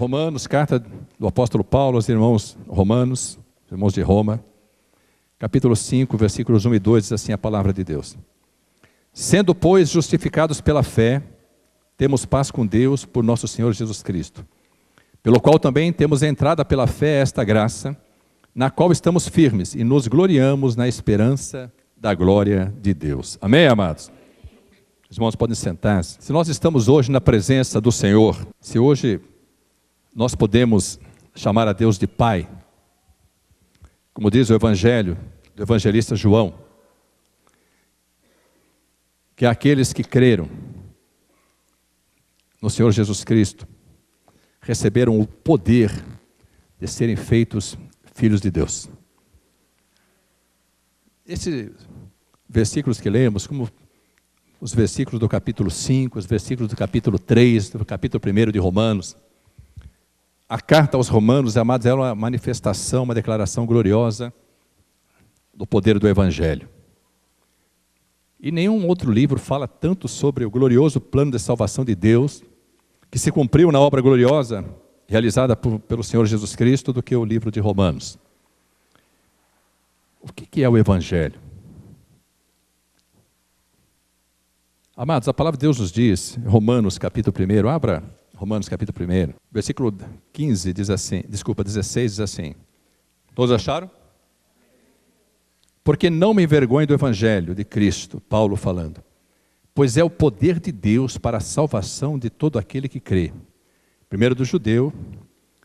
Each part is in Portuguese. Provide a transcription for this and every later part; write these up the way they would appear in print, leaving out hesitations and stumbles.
Romanos, carta do apóstolo Paulo aos irmãos romanos, irmãos de Roma, capítulo 5, versículos 1 e 2, diz assim a palavra de Deus. Sendo, pois, justificados pela fé, temos paz com Deus por nosso Senhor Jesus Cristo, pelo qual também temos entrada pela fé a esta graça, na qual estamos firmes e nos gloriamos na esperança da glória de Deus. Amém, amados? Os irmãos podem sentar-se. Se nós estamos hoje na presença do Senhor, se hoje nós podemos chamar a Deus de Pai, como diz o Evangelho do evangelista João, que aqueles que creram no Senhor Jesus Cristo receberam o poder de serem feitos filhos de Deus. Esses versículos que lemos, como os versículos do capítulo 5, os versículos do capítulo 3, do capítulo 1 de Romanos, a carta aos Romanos, amados, é uma manifestação, uma declaração gloriosa do poder do Evangelho. E nenhum outro livro fala tanto sobre o glorioso plano de salvação de Deus, que se cumpriu na obra gloriosa realizada pelo Senhor Jesus Cristo, do que o livro de Romanos. O que é o Evangelho? Amados, a palavra de Deus nos diz, Romanos capítulo 1, abra Romanos capítulo 1, versículo 15 diz assim, 16 diz assim, todos acharam? Porque não me envergonho do Evangelho de Cristo, Paulo falando, pois é o poder de Deus para a salvação de todo aquele que crê, primeiro do judeu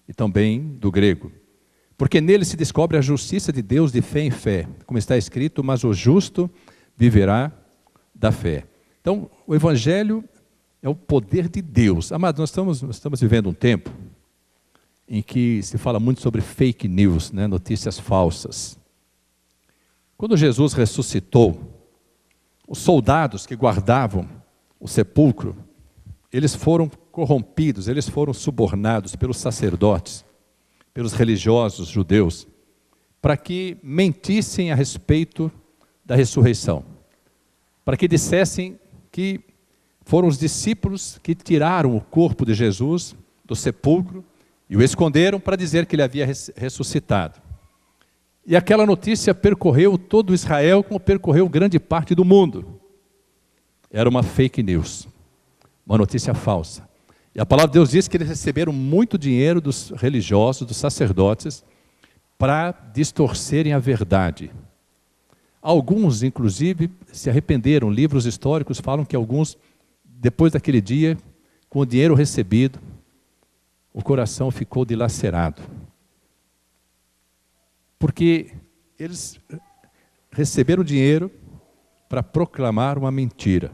e também do grego, porque nele se descobre a justiça de Deus de fé em fé, como está escrito, mas o justo viverá da fé. Então, o Evangelho é o poder de Deus. Amados, nós estamos vivendo um tempo em que se fala muito sobre fake news, né? Notícias falsas. Quando Jesus ressuscitou, os soldados que guardavam o sepulcro, eles foram corrompidos, eles foram subornados pelos sacerdotes, pelos religiosos judeus, para que mentissem a respeito da ressurreição, para que dissessem que foram os discípulos que tiraram o corpo de Jesus do sepulcro e o esconderam para dizer que ele havia ressuscitado. E aquela notícia percorreu todo Israel, como percorreu grande parte do mundo. Era uma fake news, uma notícia falsa. E a palavra de Deus diz que eles receberam muito dinheiro dos religiosos, dos sacerdotes, para distorcerem a verdade. Alguns, inclusive, se arrependeram. Livros históricos falam que alguns, depois daquele dia, com o dinheiro recebido, o coração ficou dilacerado. Porque eles receberam dinheiro para proclamar uma mentira.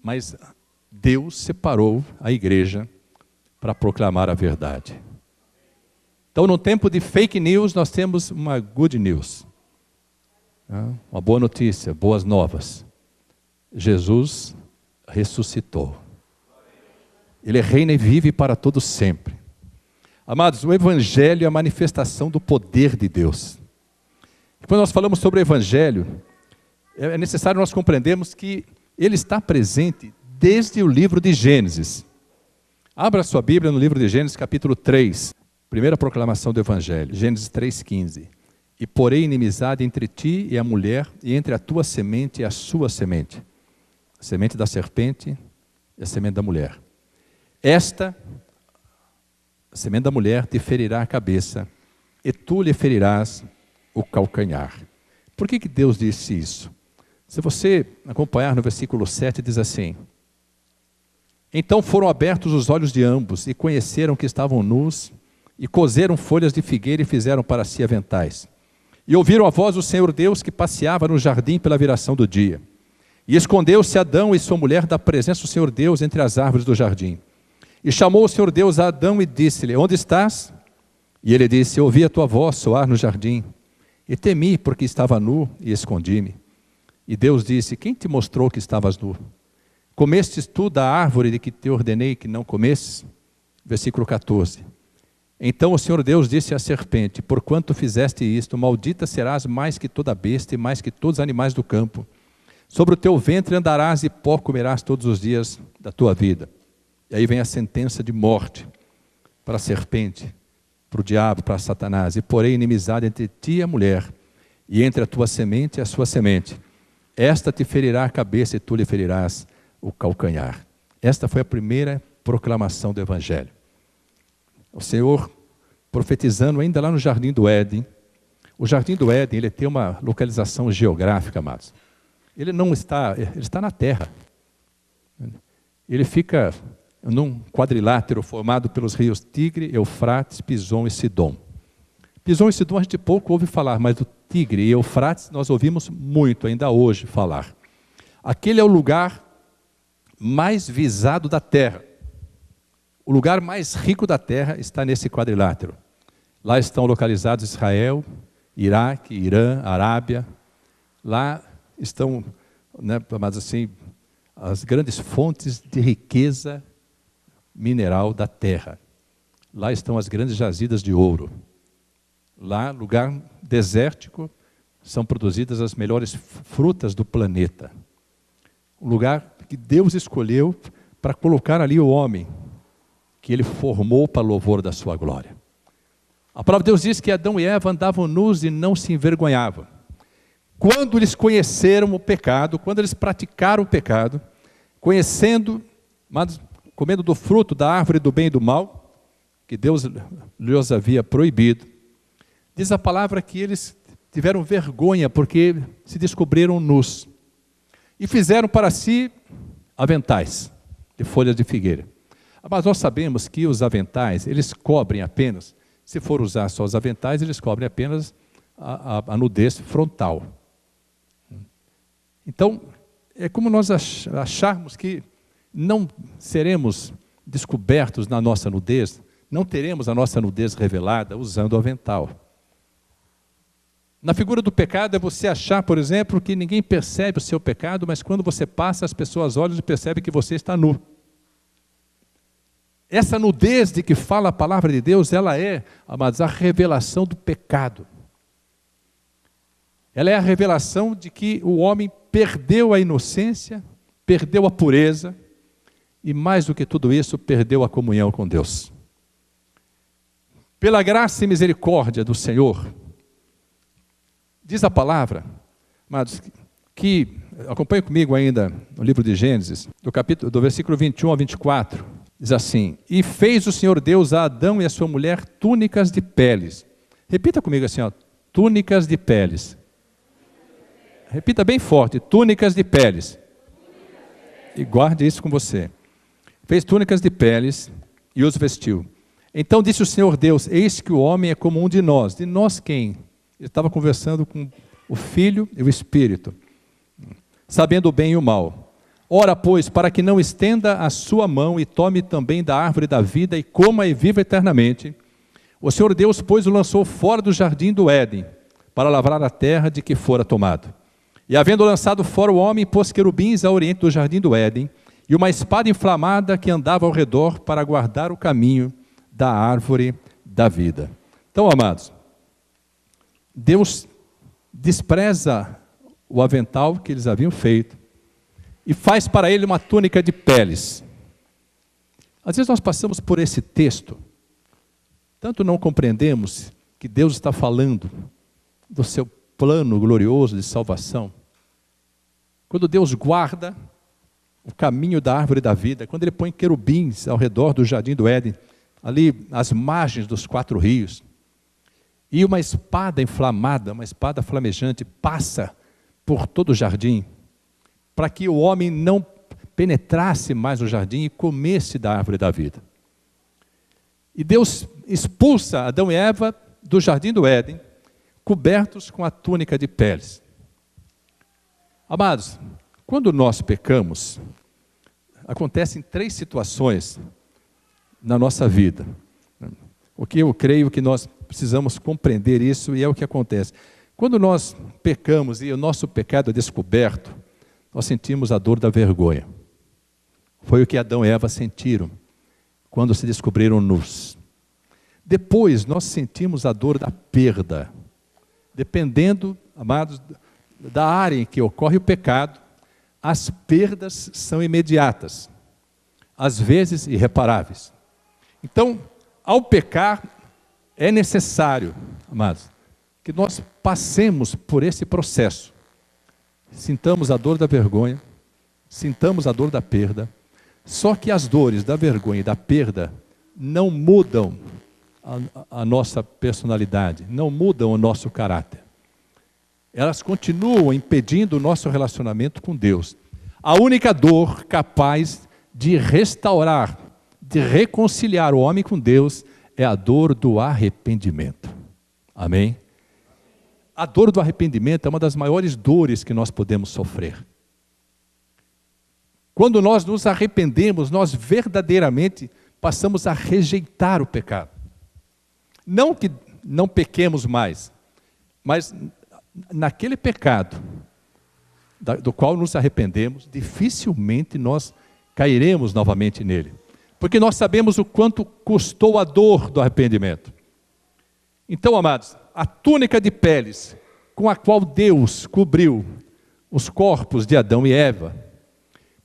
Mas Deus separou a igreja para proclamar a verdade. Então, no tempo de fake news, nós temos uma good news. Uma boa notícia, boas novas. Jesus ressuscitou. Ele reina e vive para todo sempre. Amados, o Evangelho é a manifestação do poder de Deus. E quando nós falamos sobre o Evangelho, é necessário nós compreendermos que ele está presente desde o livro de Gênesis. Abra sua Bíblia no livro de Gênesis, capítulo 3. Primeira proclamação do Evangelho, Gênesis 3,15. E porém inimizade entre ti e a mulher, e entre a tua semente e a sua semente. A semente da serpente e a semente da mulher. Esta, a semente da mulher, te ferirá a cabeça, e tu lhe ferirás o calcanhar. Por que Deus disse isso? Se você acompanhar no versículo 7, diz assim: então foram abertos os olhos de ambos, e conheceram que estavam nus, e coseram folhas de figueira e fizeram para si aventais. E ouviram a voz do Senhor Deus que passeava no jardim pela viração do dia. E escondeu-se Adão e sua mulher da presença do Senhor Deus entre as árvores do jardim. E chamou o Senhor Deus a Adão e disse-lhe: onde estás? E ele disse: ouvi a tua voz soar no jardim, e temi porque estava nu e escondi-me. E Deus disse: quem te mostrou que estavas nu? Comestes tu da árvore de que te ordenei que não comesses? Versículo 14. Então o Senhor Deus disse à serpente: porquanto fizeste isto, maldita serás mais que toda besta e mais que todos os animais do campo. Sobre o teu ventre andarás e pó comerás todos os dias da tua vida. E aí vem a sentença de morte para a serpente, para o diabo, para Satanás. E porém inimizade entre ti e a mulher, e entre a tua semente e a sua semente. Esta te ferirá a cabeça e tu lhe ferirás o calcanhar. Esta foi a primeira proclamação do Evangelho. O Senhor profetizando ainda lá no Jardim do Éden. O Jardim do Éden, ele tem uma localização geográfica, amados. Ele está na terra. Ele fica num quadrilátero formado pelos rios Tigre, Eufrates, Pison e Sidom. Pison e Sidom a gente pouco ouve falar, mas do Tigre e Eufrates nós ouvimos muito ainda hoje falar. Aquele é o lugar mais visado da terra. O lugar mais rico da terra está nesse quadrilátero. Lá estão localizados Israel, Iraque, Irã, Arábia. Lá estão, mas assim, as grandes fontes de riqueza mineral da terra. Lá estão as grandes jazidas de ouro. Lá, lugar desértico, são produzidas as melhores frutas do planeta. Um lugar que Deus escolheu para colocar ali o homem, que ele formou para louvor da sua glória. A palavra de Deus diz que Adão e Eva andavam nus e não se envergonhavam. Quando eles conheceram o pecado, quando eles praticaram o pecado, conhecendo, mas comendo do fruto da árvore do bem e do mal, que Deus lhes havia proibido, diz a palavra que eles tiveram vergonha porque se descobriram nus e fizeram para si aventais de folhas de figueira. Mas nós sabemos que os aventais, eles cobrem apenas, se for usar só os aventais, eles cobrem apenas a nudez frontal. Então, é como nós acharmos que não seremos descobertos na nossa nudez, não teremos a nossa nudez revelada usando o avental. Na figura do pecado é você achar, por exemplo, que ninguém percebe o seu pecado, mas quando você passa, as pessoas olham e percebem que você está nu. Essa nudez de que fala a palavra de Deus, ela é, amados, a revelação do pecado. Ela é a revelação de que o homem perdeu a inocência, perdeu a pureza, e mais do que tudo isso, perdeu a comunhão com Deus. Pela graça e misericórdia do Senhor, diz a palavra, amados, que, acompanhe comigo ainda no livro de Gênesis, do versículo 21 a 24, diz assim: e fez o Senhor Deus a Adão e a sua mulher túnicas de peles. Repita comigo assim, ó, túnicas de peles. Repita bem forte, túnicas de peles. E guarde isso com você. Fez túnicas de peles e os vestiu. Então disse o Senhor Deus: eis que o homem é como um de nós. De nós quem? Ele estava conversando com o Filho e o Espírito, sabendo o bem e o mal. Ora, pois, para que não estenda a sua mão e tome também da árvore da vida e coma e viva eternamente, o Senhor Deus, pois, o lançou fora do jardim do Éden, para lavrar a terra de que fora tomado. E havendo lançado fora o homem, pôs querubins ao oriente do jardim do Éden, e uma espada inflamada que andava ao redor para guardar o caminho da árvore da vida. Então, amados, Deus despreza o avental que eles haviam feito, e faz para ele uma túnica de peles. Às vezes nós passamos por esse texto, tanto não compreendemos que Deus está falando do seu plano glorioso de salvação. Quando Deus guarda o caminho da árvore da vida, quando Ele põe querubins ao redor do jardim do Éden, ali às margens dos 4 rios, e uma espada inflamada, uma espada flamejante, passa por todo o jardim, para que o homem não penetrasse mais o jardim e comesse da árvore da vida. E Deus expulsa Adão e Eva do jardim do Éden, cobertos com a túnica de peles. Amados, quando nós pecamos, acontecem 3 situações na nossa vida. O que eu creio que nós precisamos compreender isso, e é o que acontece. Quando nós pecamos e o nosso pecado é descoberto, nós sentimos a dor da vergonha. Foi o que Adão e Eva sentiram quando se descobriram nus. Depois nós sentimos a dor da perda. Dependendo, amados, da área em que ocorre o pecado, as perdas são imediatas. às vezes irreparáveis. Então, ao pecar, é necessário, amados, que nós passemos por esse processo. Sintamos a dor da vergonha, sintamos a dor da perda. Só que as dores da vergonha e da perda não mudam a nossa personalidade, não mudam o nosso caráter. Elas continuam impedindo o nosso relacionamento com Deus. A única dor capaz de restaurar, de reconciliar o homem com Deus, é a dor do arrependimento. Amém? A dor do arrependimento é uma das maiores dores que nós podemos sofrer. Quando nós nos arrependemos, nós verdadeiramente passamos a rejeitar o pecado. Não que não pequemos mais, mas naquele pecado do qual nos arrependemos, dificilmente nós cairemos novamente nele. Porque nós sabemos o quanto custou a dor do arrependimento. Então, amados, a túnica de peles com a qual Deus cobriu os corpos de Adão e Eva,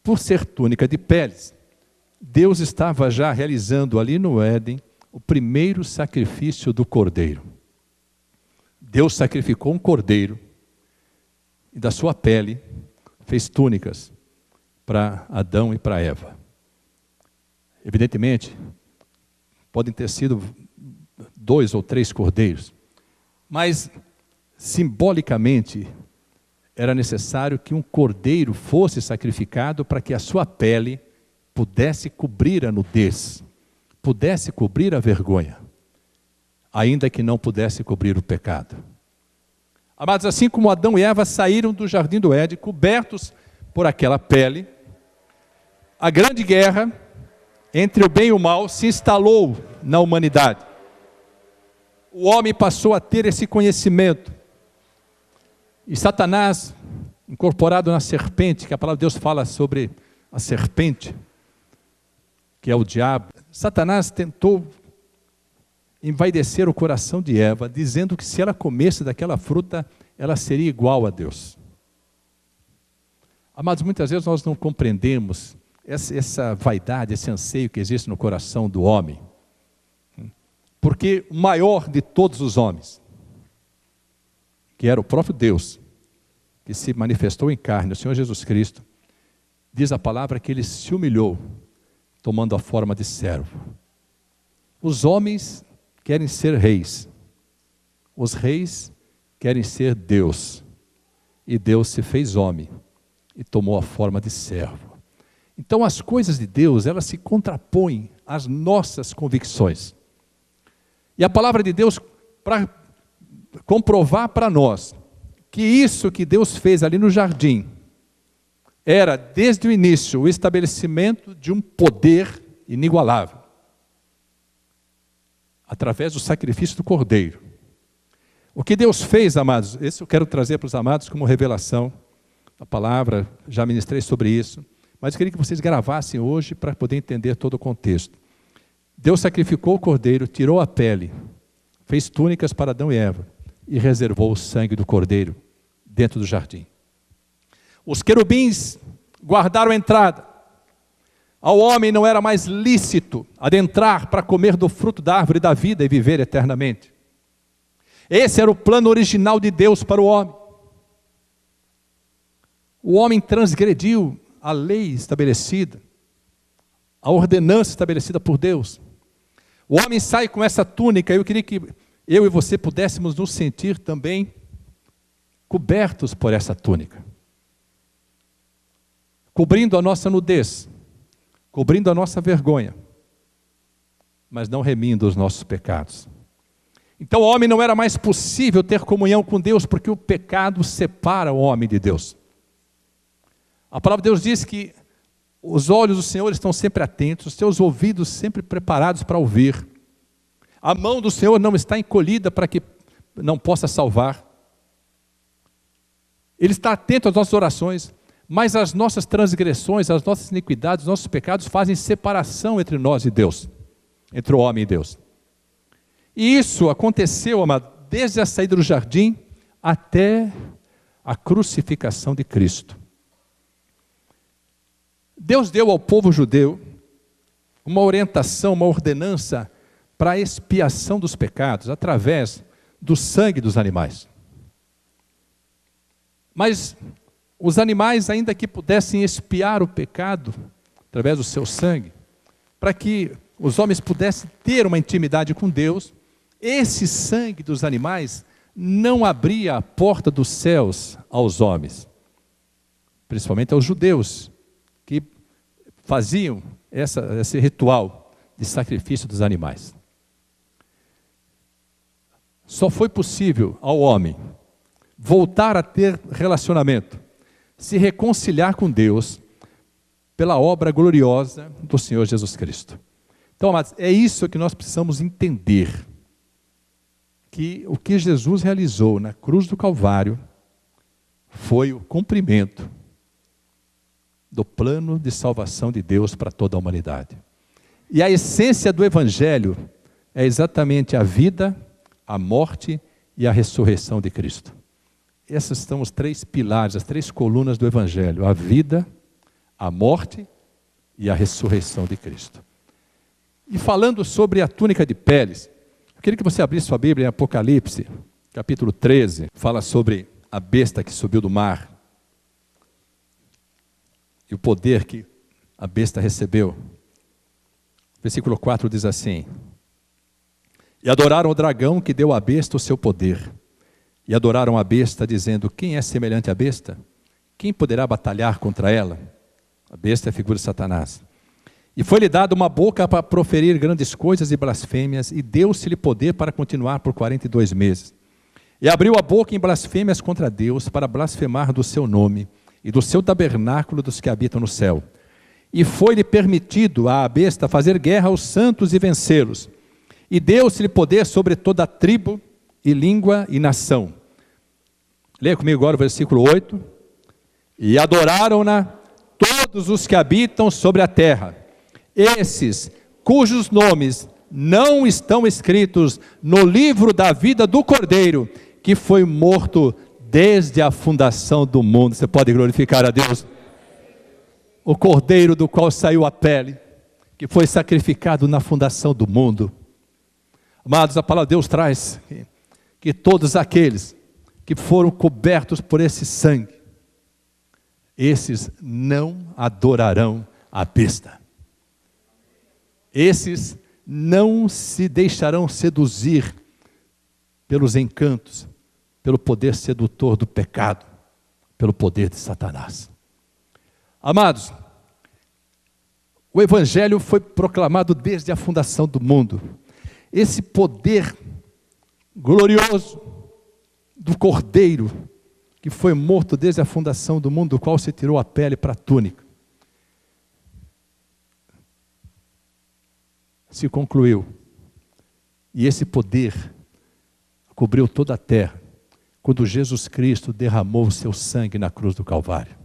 por ser túnica de peles, Deus estava já realizando ali no Éden o primeiro sacrifício do cordeiro. Deus sacrificou um cordeiro e da sua pele fez túnicas para Adão e para Eva. Evidentemente, podem ter sido 2 ou 3 cordeiros, mas simbolicamente era necessário que um cordeiro fosse sacrificado para que a sua pele pudesse cobrir a nudez, pudesse cobrir a vergonha, ainda que não pudesse cobrir o pecado. Amados, assim como Adão e Eva saíram do jardim do Éden, cobertos por aquela pele, a grande guerra entre o bem e o mal se instalou na humanidade. O homem passou a ter esse conhecimento. E Satanás, incorporado na serpente, que a palavra de Deus fala sobre a serpente, que é o diabo, Satanás tentou envaidecer o coração de Eva, dizendo que se ela comesse daquela fruta, ela seria igual a Deus. Amados, muitas vezes nós não compreendemos essa vaidade, esse anseio que existe no coração do homem. Porque o maior de todos os homens, que era o próprio Deus, que se manifestou em carne, o Senhor Jesus Cristo, diz a palavra que ele se humilhou, tomando a forma de servo. Os homens querem ser reis, os reis querem ser Deus, e Deus se fez homem e tomou a forma de servo. Então as coisas de Deus, elas se contrapõem às nossas convicções. E a palavra de Deus, para comprovar para nós que isso que Deus fez ali no jardim, era desde o início o estabelecimento de um poder inigualável, através do sacrifício do cordeiro. O que Deus fez, amados, isso eu quero trazer para os amados como revelação, a palavra, já ministrei sobre isso, mas eu queria que vocês gravassem hoje para poder entender todo o contexto. Deus sacrificou o cordeiro, tirou a pele, fez túnicas para Adão e Eva e reservou o sangue do cordeiro dentro do jardim. Os querubins guardaram a entrada. Ao homem não era mais lícito adentrar para comer do fruto da árvore da vida e viver eternamente. Esse era o plano original de Deus para o homem. O homem transgrediu a lei estabelecida, a ordenança estabelecida por Deus. O homem sai com essa túnica, eu queria que eu e você pudéssemos nos sentir também cobertos por essa túnica, cobrindo a nossa nudez, cobrindo a nossa vergonha, mas não remindo os nossos pecados. Então o homem não era mais possível ter comunhão com Deus, porque o pecado separa o homem de Deus. A palavra de Deus diz que os olhos do Senhor estão sempre atentos, os seus ouvidos sempre preparados para ouvir. A mão do Senhor não está encolhida para que não possa salvar. Ele está atento às nossas orações, mas as nossas transgressões, as nossas iniquidades, os nossos pecados fazem separação entre nós e Deus, entre o homem e Deus. E isso aconteceu, amado, desde a saída do jardim até a crucificação de Cristo. Deus deu ao povo judeu uma orientação, uma ordenança para a expiação dos pecados através do sangue dos animais. Mas os animais, ainda que pudessem expiar o pecado através do seu sangue, para que os homens pudessem ter uma intimidade com Deus, esse sangue dos animais não abria a porta dos céus aos homens, principalmente aos judeus, que faziam esse ritual de sacrifício dos animais. Só foi possível ao homem voltar a ter relacionamento, se reconciliar com Deus, pela obra gloriosa do Senhor Jesus Cristo. Então, amados, é isso que nós precisamos entender, que o que Jesus realizou na cruz do Calvário foi o cumprimento do plano de salvação de Deus para toda a humanidade. E a essência do Evangelho é exatamente a vida, a morte e a ressurreição de Cristo. Esses são os três pilares, as três colunas do Evangelho: a vida, a morte e a ressurreição de Cristo. E falando sobre a túnica de peles, eu queria que você abrisse sua Bíblia em Apocalipse, capítulo 13, fala sobre a besta que subiu do mar e o poder que a besta recebeu. Versículo 4 diz assim: e adoraram o dragão que deu à besta o seu poder, e adoraram a besta, dizendo: quem é semelhante à besta? Quem poderá batalhar contra ela? A besta é a figura de Satanás. E foi-lhe dado uma boca para proferir grandes coisas e blasfêmias, e deu-se-lhe poder para continuar por 42 meses. E abriu a boca em blasfêmias contra Deus, para blasfemar do seu nome, e do seu tabernáculo dos que habitam no céu. E foi-lhe permitido à besta fazer guerra aos santos e vencê-los. E deu-se-lhe poder sobre toda a tribo, e língua e nação. Leia comigo agora o versículo 8. E adoraram-na todos os que habitam sobre a terra, esses cujos nomes não estão escritos no livro da vida do Cordeiro, que foi morto desde a fundação do mundo. Você pode glorificar a Deus? O Cordeiro do qual saiu a pele, que foi sacrificado na fundação do mundo. Amados, a palavra de Deus traz que todos aqueles que foram cobertos por esse sangue, esses não adorarão a besta. Esses não se deixarão seduzir pelos encantos, pelo poder sedutor do pecado, pelo poder de Satanás. Amados, o Evangelho foi proclamado desde a fundação do mundo. Esse poder glorioso do Cordeiro, que foi morto desde a fundação do mundo, do qual se tirou a pele para a túnica, se concluiu. E esse poder cobriu toda a terra, quando Jesus Cristo derramou o seu sangue na cruz do Calvário.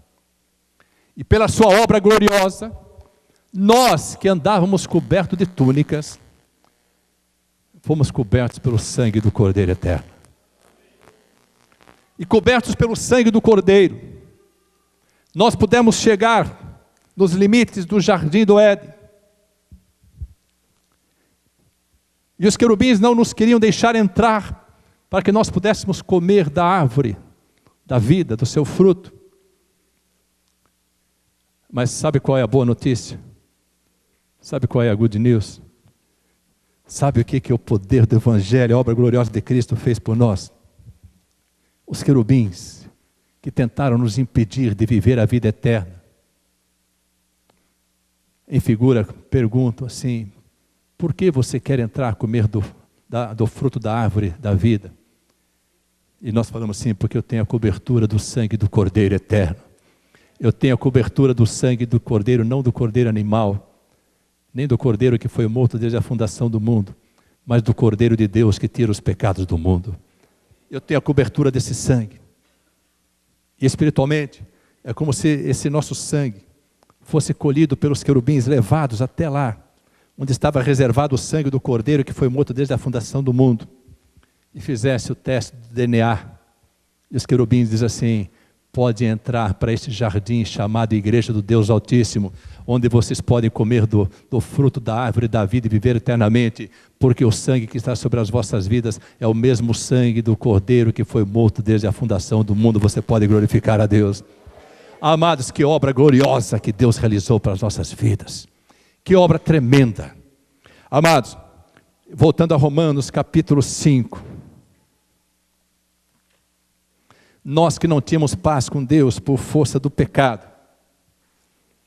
E pela sua obra gloriosa, nós que andávamos cobertos de túnicas, fomos cobertos pelo sangue do Cordeiro eterno. E cobertos pelo sangue do Cordeiro, nós pudemos chegar nos limites do jardim do Éden. E os querubins não nos queriam deixar entrar, para que nós pudéssemos comer da árvore da vida, do seu fruto. Mas sabe qual é a boa notícia? Sabe qual é a good news? Sabe o que o poder do Evangelho, a obra gloriosa de Cristo fez por nós? Os querubins que tentaram nos impedir de viver a vida eterna, em figura, perguntam assim: por que você quer entrar a comer do fruto da árvore da vida? E nós falamos assim: porque eu tenho a cobertura do sangue do Cordeiro eterno. Eu tenho a cobertura do sangue do Cordeiro, não do Cordeiro animal, nem do Cordeiro que foi morto desde a fundação do mundo, mas do Cordeiro de Deus que tira os pecados do mundo. Eu tenho a cobertura desse sangue. E espiritualmente, é como se esse nosso sangue fosse colhido pelos querubins, levados até lá, onde estava reservado o sangue do Cordeiro que foi morto desde a fundação do mundo, e fizesse o teste do DNA. E os querubins dizem assim: pode entrar para este jardim chamado Igreja do Deus Altíssimo, onde vocês podem comer do fruto da árvore da vida e viver eternamente, porque o sangue que está sobre as vossas vidas é o mesmo sangue do Cordeiro que foi morto desde a fundação do mundo. Você pode glorificar a Deus. Amados, que obra gloriosa que Deus realizou para as nossas vidas. Que obra tremenda. Amados, voltando a Romanos capítulo 5. Nós que não tínhamos paz com Deus por força do pecado.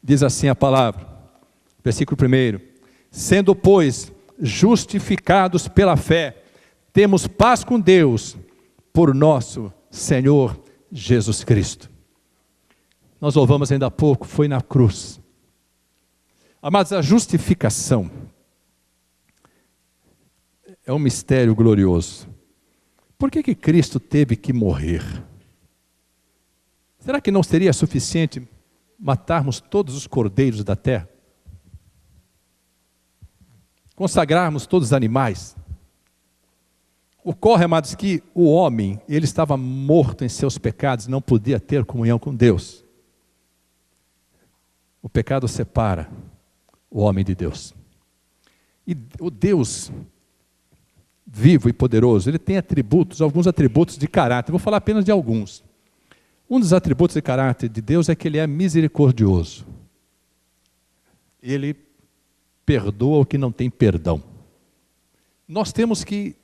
Diz assim a palavra, versículo 1. Sendo, pois, justificados pela fé, temos paz com Deus por nosso Senhor Jesus Cristo. Nós louvamos ainda há pouco, foi na cruz. Amados, a justificação é um mistério glorioso. Por que Cristo teve que morrer? Será que não seria suficiente matarmos todos os cordeiros da terra? Consagrarmos todos os animais? Ocorre, amados, que o homem, ele estava morto em seus pecados, não podia ter comunhão com Deus. O pecado separa o homem de Deus. E o Deus vivo e poderoso, ele tem atributos, alguns atributos de caráter. Vou falar apenas de alguns. Um dos atributos de caráter de Deus é que ele é misericordioso. Ele perdoa o que não tem perdão. Nós temos que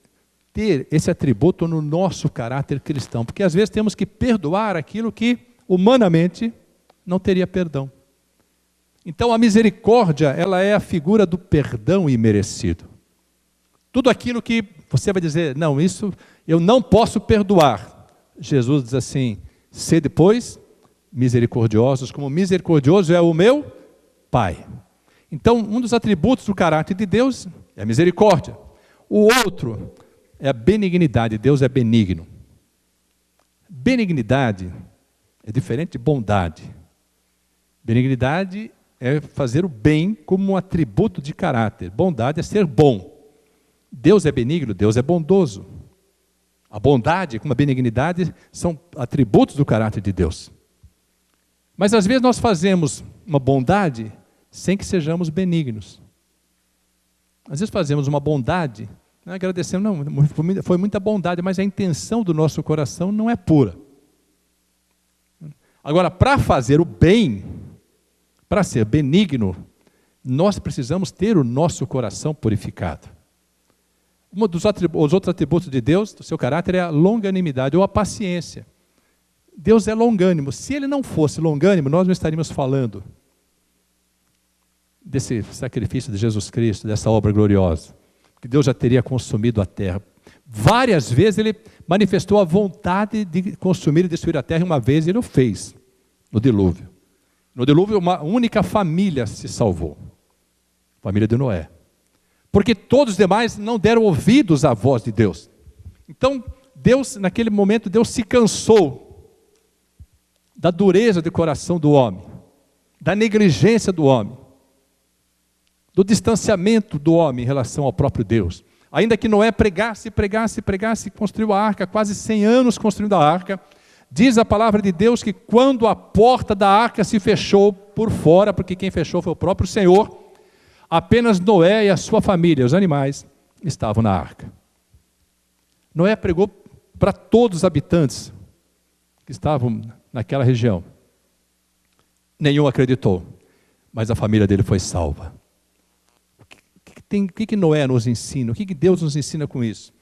ter esse atributo no nosso caráter cristão, porque às vezes temos que perdoar aquilo que humanamente não teria perdão. Então a misericórdia, ela é a figura do perdão imerecido. Tudo aquilo que você vai dizer, não, isso eu não posso perdoar. Jesus diz assim, sede, pois, misericordiosos, como misericordioso é o meu Pai. Então, um dos atributos do caráter de Deus é a misericórdia. O outro é a benignidade. Deus é benigno. Benignidade é diferente de bondade. Benignidade é fazer o bem como um atributo de caráter. Bondade é ser bom. Deus é benigno, Deus é bondoso. A bondade com a benignidade são atributos do caráter de Deus. Mas às vezes nós fazemos uma bondade sem que sejamos benignos. Às vezes fazemos uma bondade, agradecemos, não, foi muita bondade, mas a intenção do nosso coração não é pura. Agora, para fazer o bem, para ser benigno, nós precisamos ter o nosso coração purificado. Os outros atributos de Deus, do seu caráter, é a longanimidade ou a paciência. Deus é longânimo. Se Ele não fosse longânimo, nós não estaríamos falando desse sacrifício de Jesus Cristo, dessa obra gloriosa, que Deus já teria consumido a terra. Várias vezes Ele manifestou a vontade de consumir e destruir a terra, e uma vez Ele o fez, no dilúvio. No dilúvio, uma única família se salvou, a família de Noé. Porque todos os demais não deram ouvidos à voz de Deus. Então, Deus, naquele momento, Deus se cansou da dureza de coração do homem, da negligência do homem, do distanciamento do homem em relação ao próprio Deus. Ainda que Noé pregasse, construiu a arca, quase 100 anos construindo a arca. Diz a palavra de Deus que quando a porta da arca se fechou por fora, porque quem fechou foi o próprio Senhor, apenas Noé e a sua família, os animais, estavam na arca. Noé pregou para todos os habitantes que estavam naquela região. Nenhum acreditou, mas a família dele foi salva. O que Noé nos ensina? O que Deus nos ensina com isso?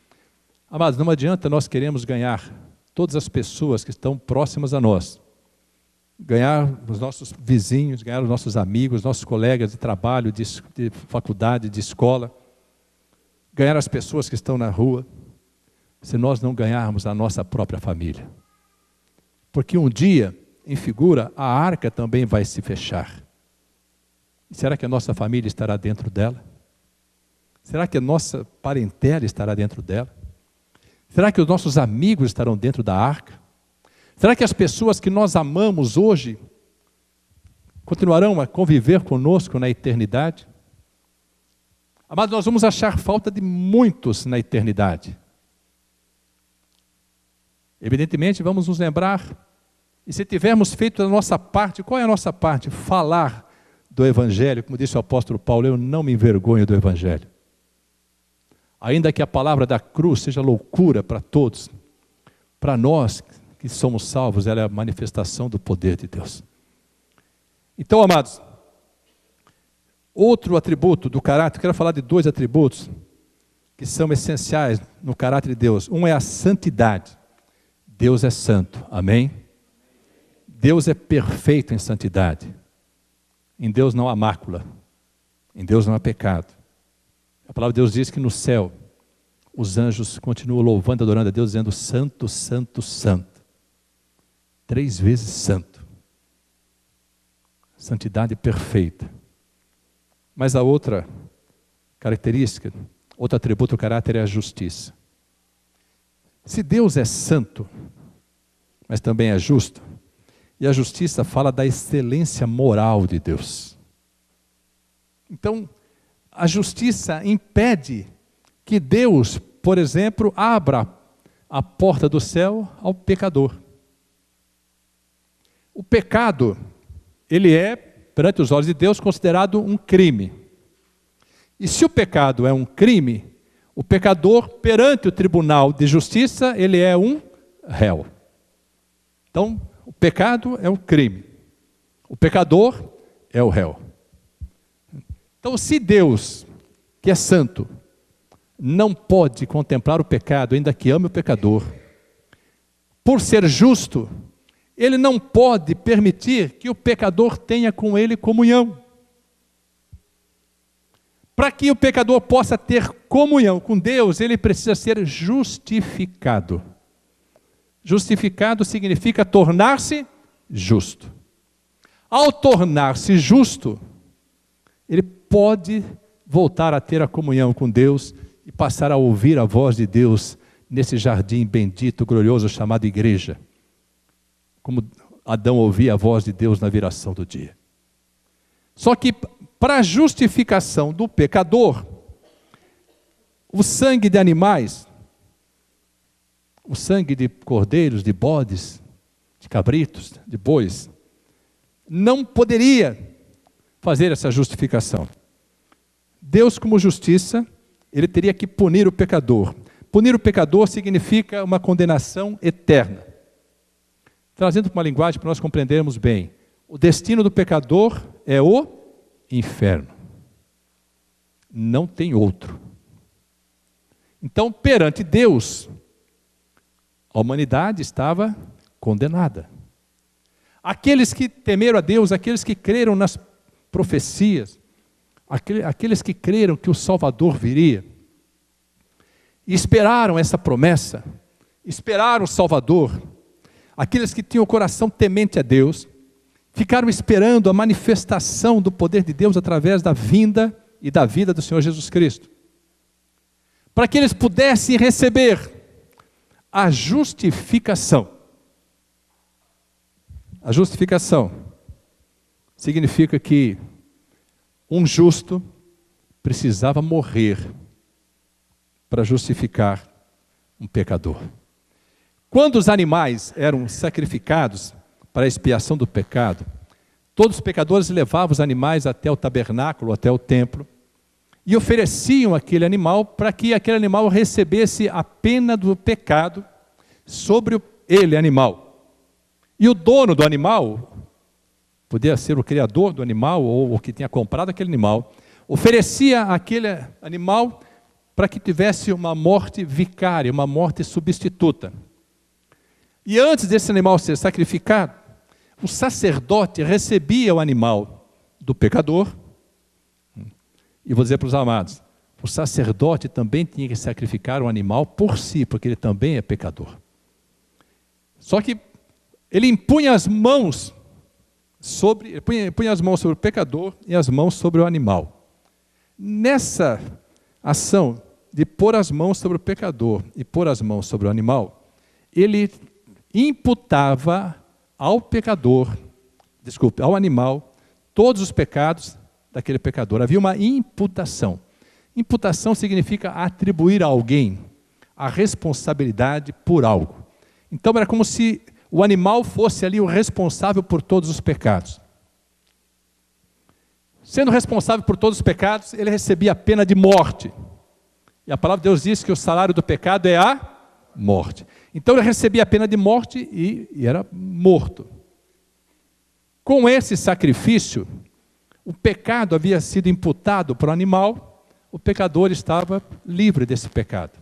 Amados, não adianta nós queremos ganhar todas as pessoas que estão próximas a nós. Ganhar os nossos vizinhos, ganhar os nossos amigos, nossos colegas de trabalho, de faculdade, de escola. Ganhar as pessoas que estão na rua, se nós não ganharmos a nossa própria família. Porque um dia, em figura, a arca também vai se fechar. Será que a nossa família estará dentro dela? Será que a nossa parentela estará dentro dela? Será que os nossos amigos estarão dentro da arca? Será que as pessoas que nós amamos hoje continuarão a conviver conosco na eternidade? Amados, nós vamos achar falta de muitos na eternidade. Evidentemente, vamos nos lembrar E se tivermos feito a nossa parte, qual é a nossa parte? Falar do Evangelho, como disse o apóstolo Paulo, eu não me envergonho do Evangelho. Ainda que a palavra da cruz seja loucura para todos, para nós que somos salvos, ela é a manifestação do poder de Deus. Então, amados, outro atributo do caráter, quero falar de 2 atributos que são essenciais no caráter de Deus. Um é a santidade. Deus é santo, amém? Deus é perfeito em santidade. Em Deus não há mácula, em Deus não há pecado. A palavra de Deus diz que no céu, os anjos continuam louvando, adorando a Deus, dizendo santo, santo, santo. 3 vezes santo. Santidade perfeita. Mas a outra característica, outro atributo do caráter é a justiça. Se Deus é santo, mas também é justo, e a justiça fala da excelência moral de Deus. Então, a justiça impede que Deus, por exemplo, abra a porta do céu ao pecador. O pecado, ele é, perante os olhos de Deus, considerado um crime. E se o pecado é um crime, o pecador, perante o tribunal de justiça, ele é um réu. Então, o pecado é um crime. O pecador é o réu. Então, se Deus, que é santo, não pode contemplar o pecado, ainda que ame o pecador, por ser justo, ele não pode permitir que o pecador tenha com ele comunhão. Para que o pecador possa ter comunhão com Deus, ele precisa ser justificado. Justificado significa tornar-se justo. Ao tornar-se justo, ele pode voltar a ter a comunhão com Deus e passar a ouvir a voz de Deus nesse jardim bendito, glorioso, chamado igreja. Como Adão ouvia a voz de Deus na viração do dia. Só que para a justificação do pecador, o sangue de animais, o sangue de cordeiros, de bodes, de cabritos, de bois, não poderia fazer essa justificação. Deus, como justiça, ele teria que punir o pecador. Punir o pecador significa uma condenação eterna. Trazendo para uma linguagem para nós compreendermos bem, o destino do pecador é o inferno. Não tem outro. Então, perante Deus, a humanidade estava condenada. Aqueles que temeram a Deus, aqueles que creram nas profecias, aqueles que creram que o Salvador viria, e esperaram essa promessa, esperaram o Salvador, aqueles que tinham o coração temente a Deus, ficaram esperando a manifestação do poder de Deus através da vinda e da vida do Senhor Jesus Cristo, para que eles pudessem receber a justificação. A justificação significa que um justo precisava morrer para justificar um pecador. Quando os animais eram sacrificados para a expiação do pecado, todos os pecadores levavam os animais até o tabernáculo, até o templo, e ofereciam aquele animal para que aquele animal recebesse a pena do pecado sobre ele, animal. E o dono do animal, podia ser o criador do animal ou o que tinha comprado aquele animal, oferecia aquele animal para que tivesse uma morte vicária, uma morte substituta. E antes desse animal ser sacrificado, o sacerdote recebia o animal do pecador. E vou dizer para os amados, o sacerdote também tinha que sacrificar o animal por si, porque ele também é pecador. Só que ele impunha as mãos sobre o pecador e as mãos sobre o animal. Nessa ação de pôr as mãos sobre o pecador e pôr as mãos sobre o animal, ele imputava ao animal, todos os pecados daquele pecador. Havia uma imputação. Imputação significa atribuir a alguém a responsabilidade por algo. Então era como se o animal fosse ali o responsável por todos os pecados. Sendo responsável por todos os pecados, ele recebia a pena de morte. E a palavra de Deus diz que o salário do pecado é a morte. Então ele recebia a pena de morte e era morto. Com esse sacrifício, o pecado havia sido imputado para o animal, o pecador estava livre desse pecado.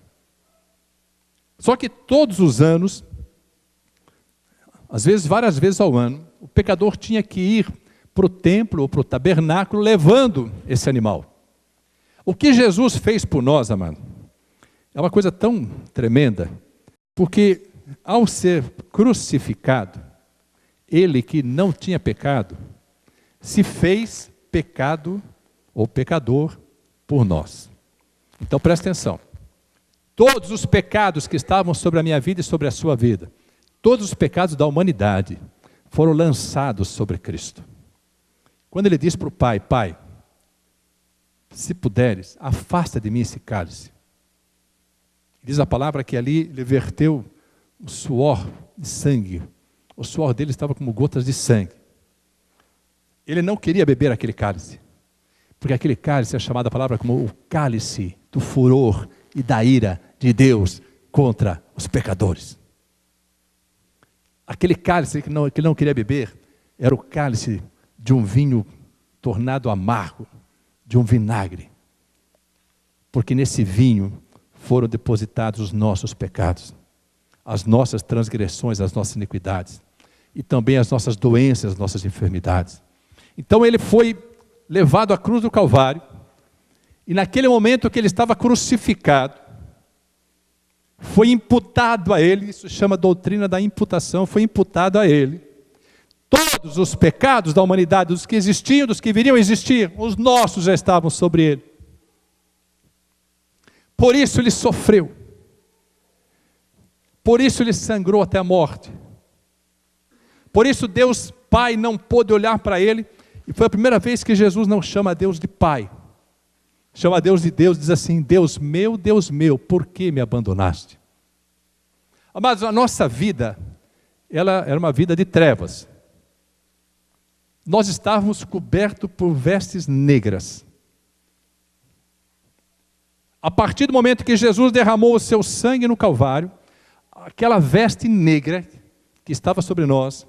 Só que todos os anos, às vezes várias vezes ao ano, o pecador tinha que ir para o templo ou para o tabernáculo levando esse animal. O que Jesus fez por nós, amado, é uma coisa tão tremenda, porque ao ser crucificado, ele que não tinha pecado, se fez pecado ou pecador por nós. Então presta atenção. Todos os pecados que estavam sobre a minha vida e sobre a sua vida, todos os pecados da humanidade, foram lançados sobre Cristo. Quando ele diz para o Pai, Pai, se puderes, afasta de mim esse cálice. Diz a palavra que ali ele verteu o suor de sangue. O suor dele estava como gotas de sangue. Ele não queria beber aquele cálice, porque aquele cálice é chamado a palavra como o cálice do furor e da ira de Deus contra os pecadores. Aquele cálice que ele não queria beber era o cálice de um vinho tornado amargo, de um vinagre. Porque nesse vinho foram depositados os nossos pecados, as nossas transgressões, as nossas iniquidades, e também as nossas doenças, as nossas enfermidades. Então ele foi levado à cruz do Calvário, e naquele momento que ele estava crucificado, foi imputado a ele, isso chama doutrina da imputação, foi imputado a ele, todos os pecados da humanidade, dos que existiam, dos que viriam a existir, os nossos já estavam sobre ele. Por isso ele sofreu. Por isso ele sangrou até a morte. Por isso Deus Pai não pôde olhar para ele, e foi a primeira vez que Jesus não chama a Deus de Pai. Chama a Deus de Deus, diz assim, Deus meu, por que me abandonaste? Amados, a nossa vida, ela era uma vida de trevas. Nós estávamos cobertos por vestes negras. A partir do momento que Jesus derramou o seu sangue no Calvário, aquela veste negra que estava sobre nós,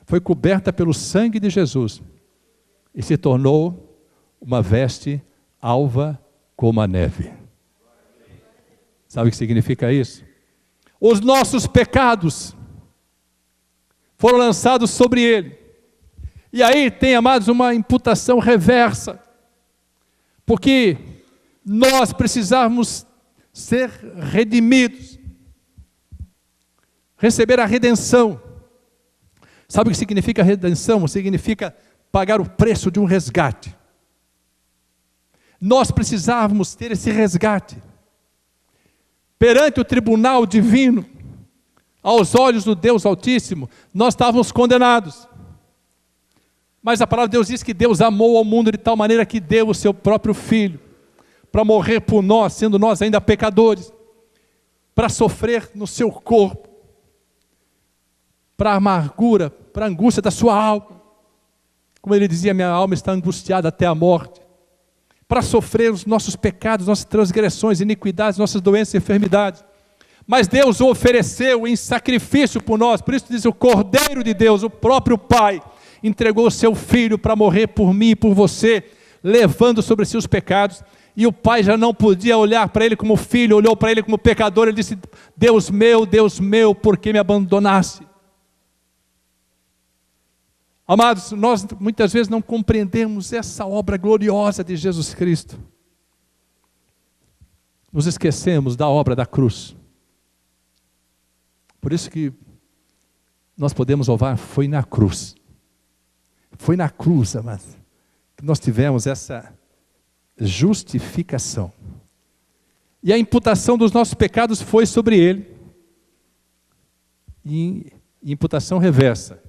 foi coberta pelo sangue de Jesus e se tornou uma veste alva como a neve. Sabe o que significa isso? Os nossos pecados foram lançados sobre ele. E aí tem, amados, uma imputação reversa. Porque nós precisamos ser redimidos. Receber a redenção. Sabe o que significa redenção? Significa pagar o preço de um resgate. Nós precisávamos ter esse resgate. Perante o tribunal divino, aos olhos do Deus Altíssimo, nós estávamos condenados. Mas a palavra de Deus diz que Deus amou ao mundo de tal maneira que deu o seu próprio Filho, para morrer por nós, sendo nós ainda pecadores, para sofrer no seu corpo, para a amargura, para a angústia da sua alma. Como ele dizia, minha alma está angustiada até a morte. Para sofrer os nossos pecados, nossas transgressões, iniquidades, nossas doenças e enfermidades. Mas Deus o ofereceu em sacrifício por nós. Por isso diz o Cordeiro de Deus, o próprio Pai, entregou o seu Filho para morrer por mim e por você, levando sobre si os pecados. E o Pai já não podia olhar para ele como filho, olhou para ele como pecador. Ele disse, Deus meu, por que me abandonaste? Amados, nós muitas vezes não compreendemos essa obra gloriosa de Jesus Cristo. Nos esquecemos da obra da cruz. Por isso que nós podemos louvar, foi na cruz. Foi na cruz, amados, que nós tivemos essa justificação. E a imputação dos nossos pecados foi sobre ele. E imputação reversa.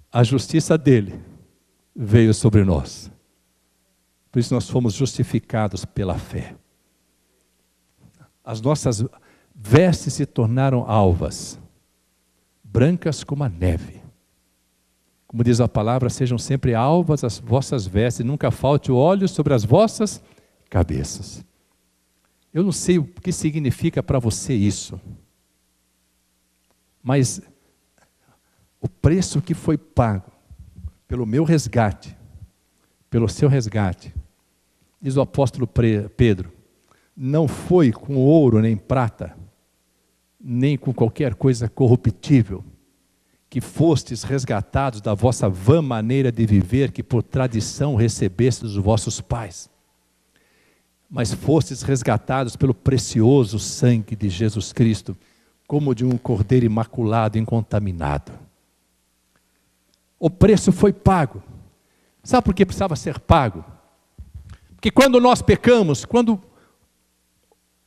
A justiça dele veio sobre nós. Por isso nós fomos justificados pela fé. As nossas vestes se tornaram alvas. brancas como a neve. Como diz a palavra, sejam sempre alvas as vossas vestes, nunca falte o óleo sobre as vossas cabeças. Eu não sei o que significa para você isso, mas o preço que foi pago pelo meu resgate, pelo seu resgate, diz o apóstolo Pedro, não foi com ouro nem prata, nem com qualquer coisa corruptível, que fostes resgatados da vossa vã maneira de viver, que por tradição recebestes dos vossos pais, mas fostes resgatados pelo precioso sangue de Jesus Cristo, como de um cordeiro imaculado, incontaminado. O preço foi pago. Sabe por que precisava ser pago? Porque quando nós pecamos, quando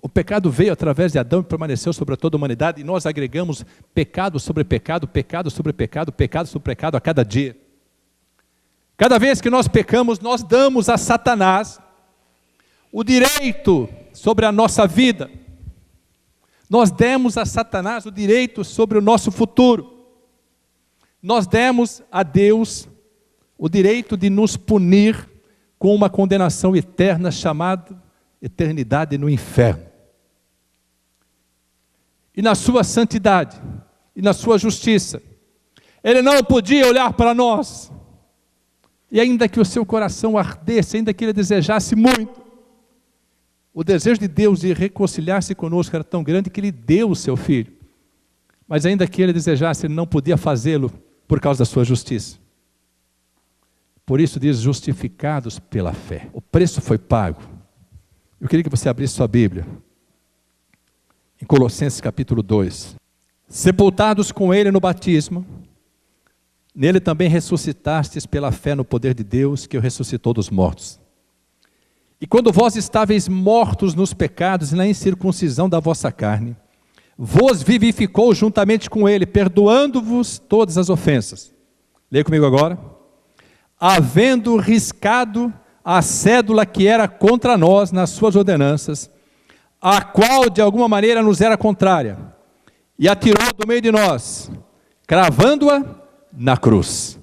o pecado veio através de Adão e permaneceu sobre toda a humanidade, e nós agregamos pecado sobre pecado, pecado sobre pecado, pecado sobre pecado a cada dia. Cada vez que nós pecamos, nós damos a Satanás o direito sobre a nossa vida. Nós demos a Satanás o direito sobre o nosso futuro. Nós demos a Deus o direito de nos punir com uma condenação eterna chamada eternidade no inferno. E na sua santidade, e na sua justiça, Ele não podia olhar para nós, e ainda que o seu coração ardesse, ainda que Ele desejasse muito, o desejo de Deus de reconciliar-se conosco era tão grande que Ele deu o seu Filho, mas ainda que Ele desejasse, Ele não podia fazê-lo por causa da sua justiça. Por isso diz, justificados pela fé. O preço foi pago. Eu queria que você abrisse sua Bíblia em Colossenses capítulo 2. Sepultados com Ele no batismo, nele também ressuscitastes pela fé no poder de Deus, que o ressuscitou dos mortos. E quando vós estáveis mortos nos pecados e na incircuncisão da vossa carne, vos vivificou juntamente com Ele, perdoando-vos todas as ofensas. Leia comigo agora. Havendo riscado a cédula que era contra nós nas suas ordenanças, a qual de alguma maneira nos era contrária, e a tirou do meio de nós, cravando-a na cruz,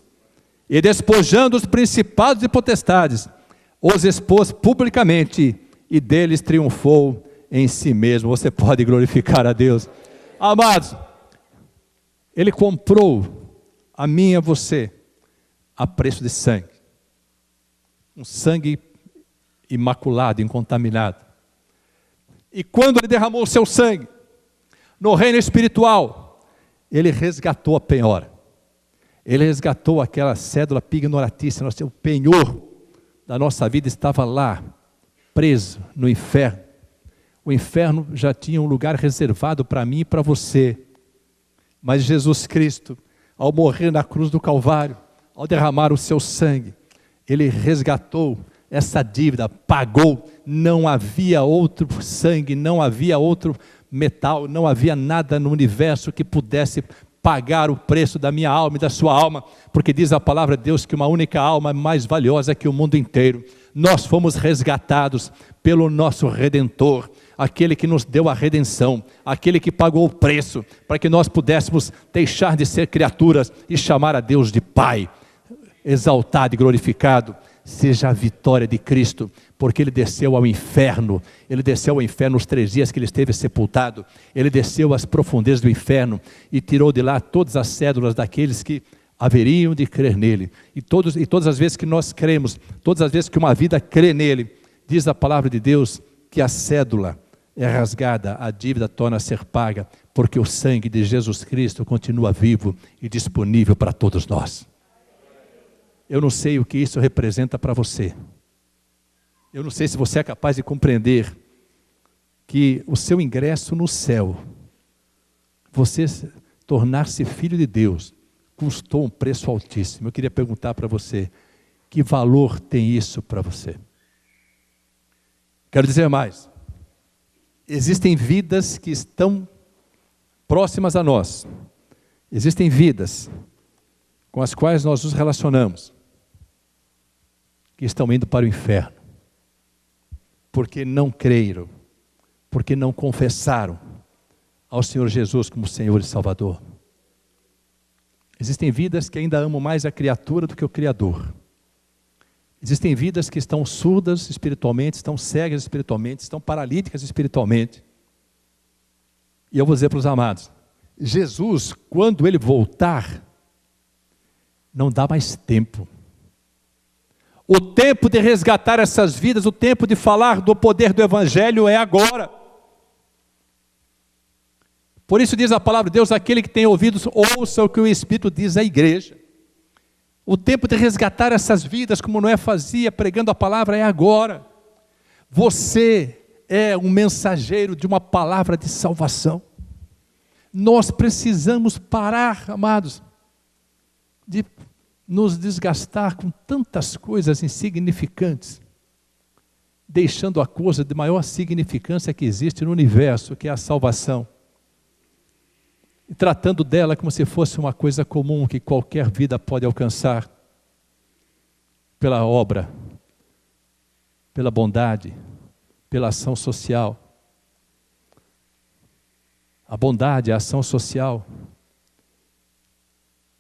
e despojando os principados e potestades, os expôs publicamente, e deles triunfou em si mesmo. Você pode glorificar a Deus. Amados, Ele comprou a mim e a você a preço de sangue. Um sangue imaculado, incontaminado. E quando Ele derramou o seu sangue, no reino espiritual, Ele resgatou a penhora. Ele resgatou aquela cédula pignoratícia, o penhor da nossa vida estava lá, preso no inferno. O inferno já tinha um lugar reservado para mim e para você. Mas Jesus Cristo, ao morrer na cruz do Calvário, ao derramar o seu sangue, Ele resgatou essa dívida, pagou. Não havia outro sangue, não havia outro metal, não havia nada no universo que pudesse pagar o preço da minha alma e da sua alma, porque diz a palavra de Deus que uma única alma é mais valiosa que o mundo inteiro. Nós fomos resgatados pelo nosso Redentor, aquele que nos deu a redenção, aquele que pagou o preço, para que nós pudéssemos deixar de ser criaturas e chamar a Deus de Pai. Exaltado e glorificado seja a vitória de Cristo, porque Ele desceu ao inferno. Ele desceu ao inferno os 3 dias que Ele esteve sepultado. Ele desceu às profundezas do inferno e tirou de lá todas as cédulas daqueles que haveriam de crer nele. E todas as vezes que nós cremos, todas as vezes que uma vida crê nele, diz a palavra de Deus que a cédula é rasgada, a dívida torna a ser paga, porque o sangue de Jesus Cristo continua vivo e disponível para todos nós. Eu não sei o que isso representa para você. Eu não sei se você é capaz de compreender que o seu ingresso no céu, você tornar-se filho de Deus, custou um preço altíssimo. Eu queria perguntar para você, que valor tem isso para você? Quero dizer mais. Existem vidas que estão próximas a nós. Existem vidas com as quais nós nos relacionamos, que estão indo para o inferno, porque não creram, porque não confessaram ao Senhor Jesus como Senhor e Salvador. Existem vidas que ainda amam mais a criatura do que o Criador. Existem vidas que estão surdas espiritualmente, estão cegas espiritualmente, estão paralíticas espiritualmente. E eu vou dizer para os amados, Jesus, quando Ele voltar, não dá mais tempo. O tempo de resgatar essas vidas, o tempo de falar do poder do Evangelho é agora. Por isso diz a palavra de Deus, aquele que tem ouvidos, ouça o que o Espírito diz à igreja. O tempo de resgatar essas vidas, como Noé fazia, pregando a palavra, é agora. Você é um mensageiro de uma palavra de salvação. Nós precisamos parar, amados, de nos desgastar com tantas coisas insignificantes, deixando a coisa de maior significância que existe no universo, que é a salvação, e tratando dela como se fosse uma coisa comum que qualquer vida pode alcançar, pela obra, pela bondade, pela ação social. A bondade, a ação social,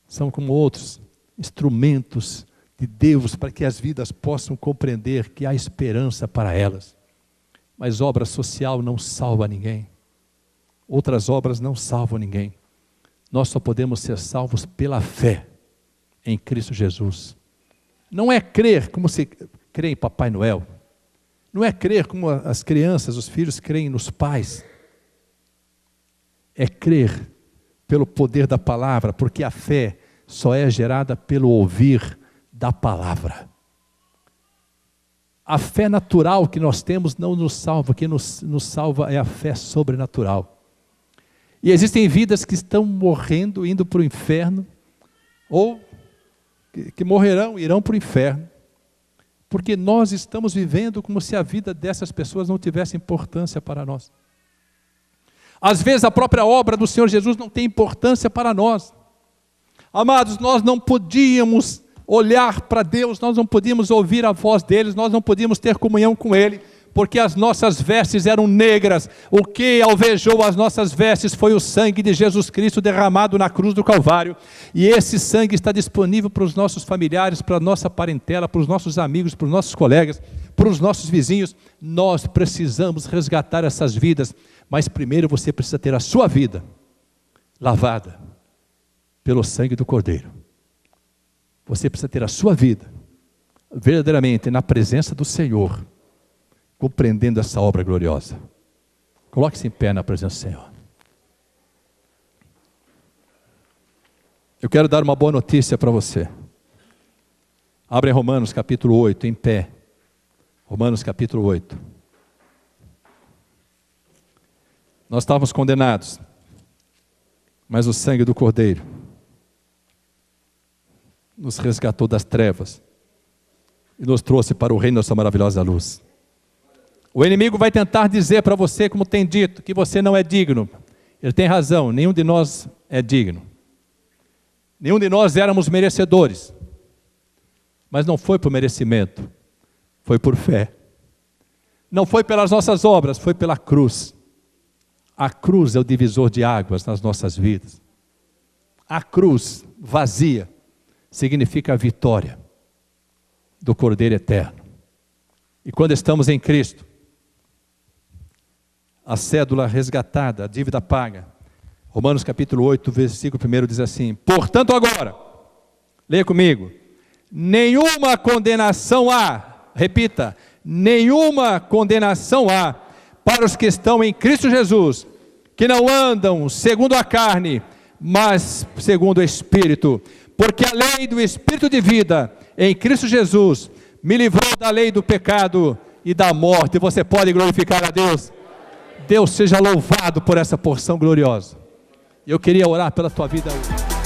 são como outros instrumentos de Deus para que as vidas possam compreender que há esperança para elas. Mas obra social não salva ninguém. Outras obras não salvam ninguém. Nós só podemos ser salvos pela fé em Cristo Jesus. Não é crer como se crê em Papai Noel. Não é crer como as crianças, os filhos creem nos pais. É crer pelo poder da palavra, porque a fé só é gerada pelo ouvir da palavra. A fé natural que nós temos não nos salva, o que nos salva é a fé sobrenatural. E existem vidas que estão morrendo, indo para o inferno, ou que morrerão, irão para o inferno, porque nós estamos vivendo como se a vida dessas pessoas não tivesse importância para nós. Às vezes a própria obra do Senhor Jesus não tem importância para nós. Amados, nós não podíamos olhar para Deus, nós não podíamos ouvir a voz deles, nós não podíamos ter comunhão com Ele, porque as nossas vestes eram negras. O que alvejou as nossas vestes foi o sangue de Jesus Cristo derramado na cruz do Calvário. E esse sangue está disponível para os nossos familiares, para a nossa parentela, para os nossos amigos, para os nossos colegas, para os nossos vizinhos. Nós precisamos resgatar essas vidas, mas primeiro você precisa ter a sua vida lavada pelo sangue do Cordeiro. Você precisa ter a sua vida verdadeiramente na presença do Senhor, compreendendo essa obra gloriosa. Coloque-se em pé na presença do Senhor. Eu quero dar uma boa notícia para você. Abre em Romanos capítulo 8, em pé. Romanos capítulo 8. Nós estávamos condenados, mas o sangue do Cordeiro nos resgatou das trevas e nos trouxe para o reino da sua maravilhosa luz. O inimigo vai tentar dizer para você, como tem dito, que você não é digno. Ele tem razão, nenhum de nós é digno. Nenhum de nós éramos merecedores. Mas não foi por merecimento, foi por fé. Não foi pelas nossas obras, foi pela cruz. A cruz é o divisor de águas nas nossas vidas. A cruz vazia significa a vitória do Cordeiro Eterno. E quando estamos em Cristo, a cédula resgatada, a dívida paga. Romanos capítulo 8, versículo 1 diz assim: portanto agora, leia comigo, nenhuma condenação há, repita, nenhuma condenação há para os que estão em Cristo Jesus, que não andam segundo a carne, mas segundo o Espírito, porque a lei do Espírito de vida em Cristo Jesus me livrou da lei do pecado e da morte. Você pode glorificar a Deus? Deus seja louvado por essa porção gloriosa. Eu queria orar pela tua vida hoje.